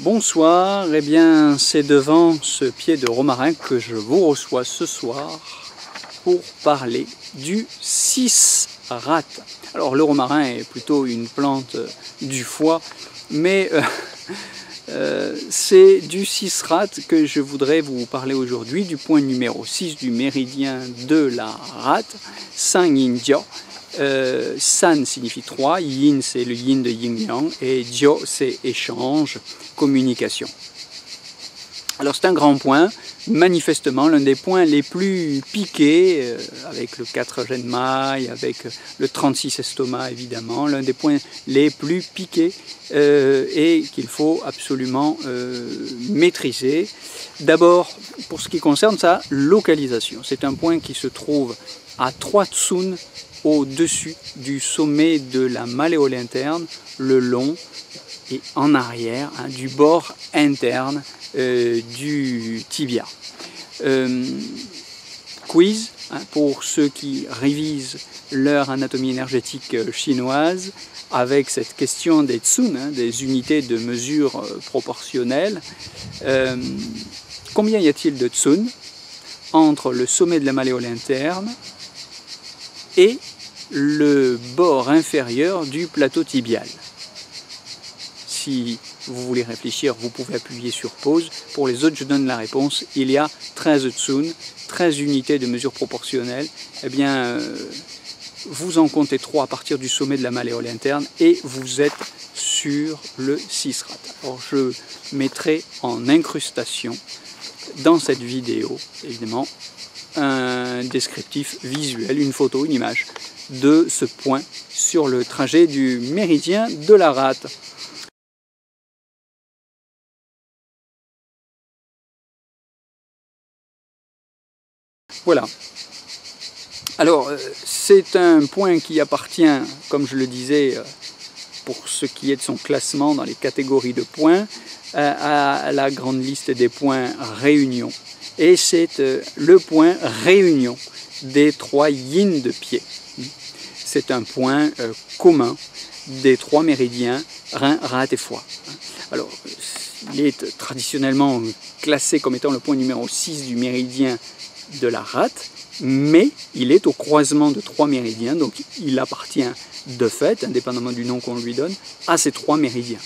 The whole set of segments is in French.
Bonsoir, eh bien c'est devant ce pied de romarin que je vous reçois ce soir pour parler du cisrate. Alors le romarin est plutôt une plante du foie, mais c'est du cisrate que je voudrais vous parler aujourd'hui, du point numéro 6 du méridien de la rate, San Yin Jiao. San signifie 3, Yin c'est le yin de Yin Yang et Jiao c'est échange, communication. Alors c'est un grand point, manifestement l'un des points les plus piqués, avec le 4 Genmai, avec le 36 estomac évidemment, l'un des points les plus piqués et qu'il faut absolument maîtriser. D'abord pour ce qui concerne sa localisation, c'est un point qui se trouve à 3 tsun au-dessus du sommet de la malléole interne, le long et en arrière du bord interne du tibia. Quiz pour ceux qui révisent leur anatomie énergétique chinoise avec cette question des tsun, des unités de mesure proportionnelles. Combien y a-t-il de tsun entre le sommet de la malléole interne et le bord inférieur du plateau tibial? Si vous voulez réfléchir, vous pouvez appuyer sur pause. Pour les autres, je donne la réponse. Il y a 13 tsun, 13 unités de mesure proportionnelle. Eh bien, vous en comptez 3 à partir du sommet de la malléole interne et vous êtes sur le cisrate. Alors, je mettrai en incrustation dans cette vidéo, évidemment, un descriptif visuel, une photo, une image de ce point sur le trajet du méridien de la rate. Voilà. Alors, c'est un point qui appartient, comme je le disais, pour ce qui est de son classement dans les catégories de points, à la grande liste des points réunion. Et c'est le point réunion des 3 yin de pied. C'est un point commun des 3 méridiens, rein, rate et foie. Alors, il est traditionnellement classé comme étant le point numéro 6 du méridien de la rate, mais il est au croisement de 3 méridiens, donc il appartient de fait, indépendamment du nom qu'on lui donne, à ces 3 méridiens.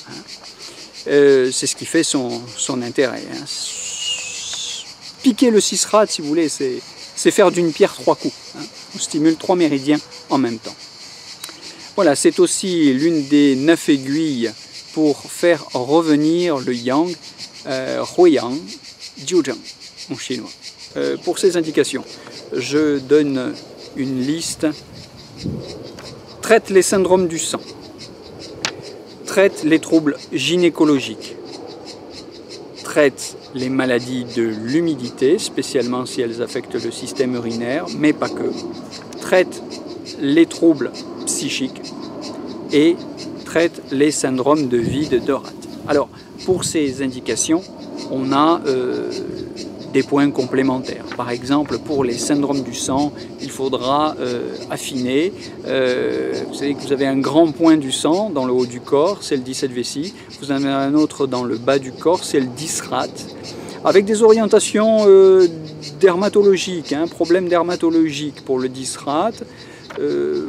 C'est ce qui fait son intérêt. Piquer le cisrate, si vous voulez, c'est faire d'une pierre 3 coups. On stimule 3 méridiens en même temps. Voilà, c'est aussi l'une des 9 aiguilles pour faire revenir le yang, Huiyang, Jiuzheng en chinois. Pour ces indications, je donne une liste. Traite les syndromes du sang, traite les troubles gynécologiques, traite les maladies de l'humidité, spécialement si elles affectent le système urinaire, mais pas que, traite les troubles psychiques et traite les syndromes de vide de rate. Alors, pour ces indications, on a des points complémentaires. Par exemple, pour les syndromes du sang, il faudra affiner. Vous savez que vous avez un grand point du sang dans le haut du corps, c'est le 17 vessie. Vous en avez un autre dans le bas du corps, c'est le 10 rate. Avec des orientations dermatologiques, problèmes dermatologiques pour le 10 rate.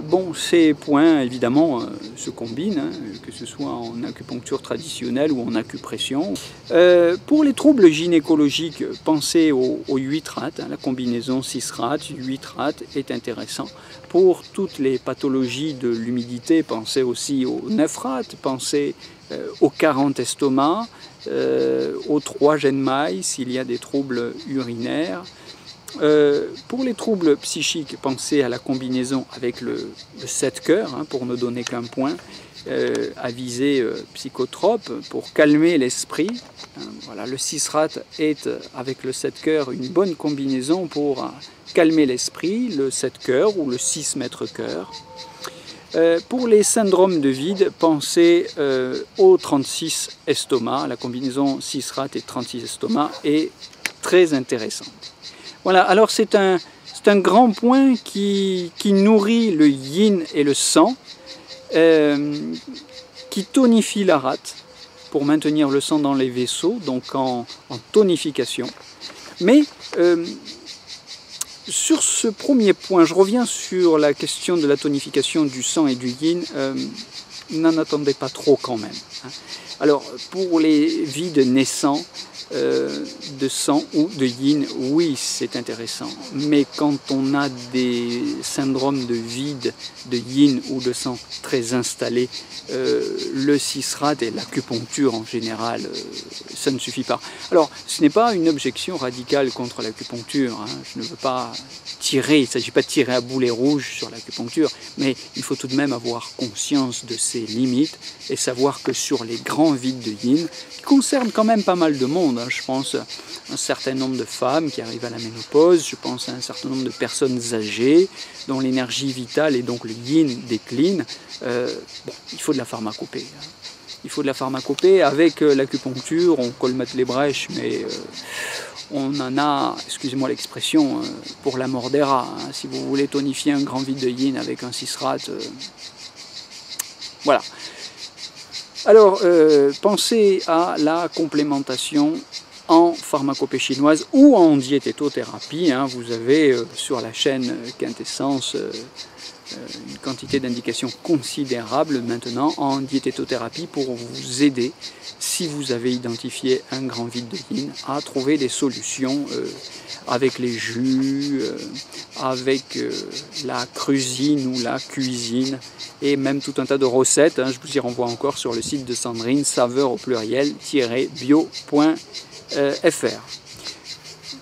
Bon, ces points évidemment se combinent, que ce soit en acupuncture traditionnelle ou en acupression. Pour les troubles gynécologiques, pensez au 8 rate, la combinaison 6 rate, 8 rate est intéressant. Pour toutes les pathologies de l'humidité, pensez aussi au 9 rate, pensez au 40 estomac, au 3 Genmai s'il y a des troubles urinaires. Pour les troubles psychiques, pensez à la combinaison avec le 7 cœurs, pour ne donner qu'un point, à visée psychotrope, pour calmer l'esprit. Voilà, le 6 rate est, avec le 7 cœurs, une bonne combinaison pour calmer l'esprit, le 7 cœurs ou le 6 mètres cœur. Pour les syndromes de vide, pensez au 36 estomac. La combinaison 6 rate et 36 estomac est très intéressante. Voilà, alors c'est un grand point qui nourrit le yin et le sang, qui tonifie la rate, pour maintenir le sang dans les vaisseaux, donc en tonification. Mais sur ce premier point, je reviens sur la question de la tonification du sang et du yin. N'en attendez pas trop quand même. Alors, pour les vides naissants de sang ou de yin, oui, c'est intéressant. Mais quand on a des syndromes de vide, de yin ou de sang très installés, le cisrat et l'acupuncture en général, ça ne suffit pas. Alors, ce n'est pas une objection radicale contre l'acupuncture. Je ne veux pas tirer, il ne s'agit pas de tirer à boulet rouge sur l'acupuncture, mais il faut tout de même avoir conscience de ses limites et savoir que sur les grands vides de yin, qui concernent quand même pas mal de monde, je pense à un certain nombre de femmes qui arrivent à la ménopause, je pense à un certain nombre de personnes âgées dont l'énergie vitale et donc le yin décline, il faut de la pharmacopée. Il faut de la pharmacopée. Avec l'acupuncture, on colmate les brèches, mais on en a, excusez-moi l'expression, pour la mort des rats. Si vous voulez tonifier un grand vide de yin avec un cisrat, voilà. Alors, pensez à la complémentation en pharmacopée chinoise ou en diététothérapie. Vous avez sur la chaîne Quintessence une quantité d'indications considérable maintenant en diététothérapie pour vous aider, si vous avez identifié un grand vide de yin, à trouver des solutions avec les jus, avec la crusine ou la cuisine, et même tout un tas de recettes. Je vous y renvoie encore sur le site de Sandrine, saveur au pluriel-bio.fr.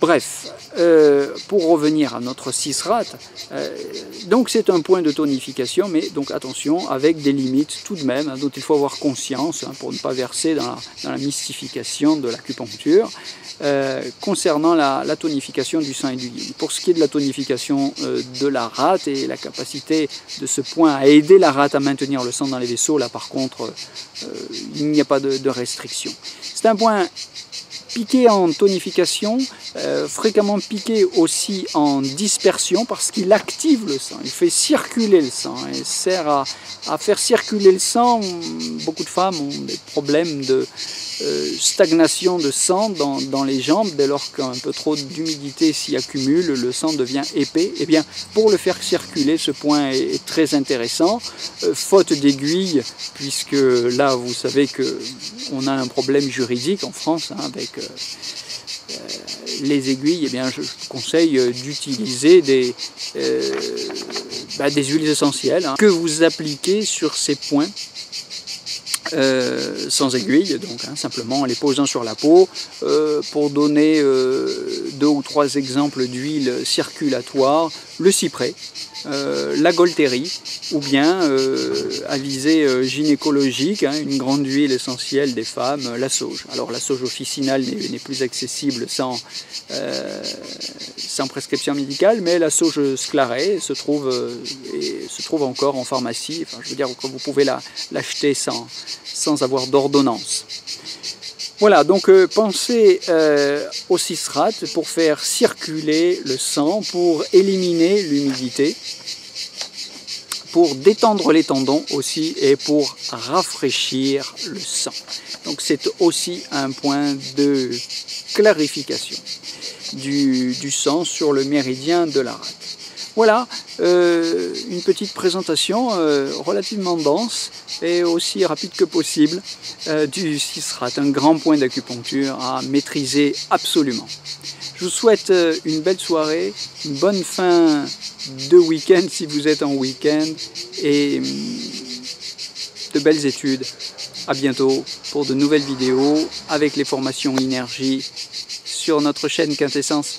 Bref, pour revenir à notre cisrat, donc c'est un point de tonification, mais donc attention, avec des limites tout de même, dont il faut avoir conscience pour ne pas verser dans la mystification de l'acupuncture, concernant la tonification du sang et du yin. Pour ce qui est de la tonification de la rate et la capacité de ce point à aider la rate à maintenir le sang dans les vaisseaux, là par contre, il n'y a pas de restriction. C'est un point piqué en tonification, fréquemment piqué aussi en dispersion parce qu'il active le sang, il fait circuler le sang, il sert à faire circuler le sang. Beaucoup de femmes ont des problèmes de stagnation de sang dans les jambes, dès lors qu'un peu trop d'humidité s'y accumule, le sang devient épais. Et bien, pour le faire circuler, ce point est très intéressant, faute d'aiguille, puisque là, vous savez qu'on a un problème juridique en France avec les aiguilles. Eh bien, je conseille d'utiliser des huiles essentielles que vous appliquez sur ces points. Sans aiguille, donc simplement en les posant sur la peau. Pour donner 2 ou 3 exemples d'huile circulatoire, le cyprès, la Golterie, ou bien à visée gynécologique, une grande huile essentielle des femmes, la sauge. Alors la sauge officinale n'est plus accessible sans prescription médicale, mais la sauge sclarée se trouve encore en pharmacie. Enfin, je veux dire que vous pouvez l'acheter sans avoir d'ordonnance. Voilà, donc pensez au cisrat pour faire circuler le sang, pour éliminer l'humidité, pour détendre les tendons aussi et pour rafraîchir le sang. Donc c'est aussi un point de clarification du sang sur le méridien de la rate. Voilà, une petite présentation relativement dense et aussi rapide que possible du cisrat, un grand point d'acupuncture à maîtriser absolument. Je vous souhaite une belle soirée, une bonne fin de week-end si vous êtes en week-end et de belles études. À bientôt pour de nouvelles vidéos avec les formations énergie sur notre chaîne Quintessence.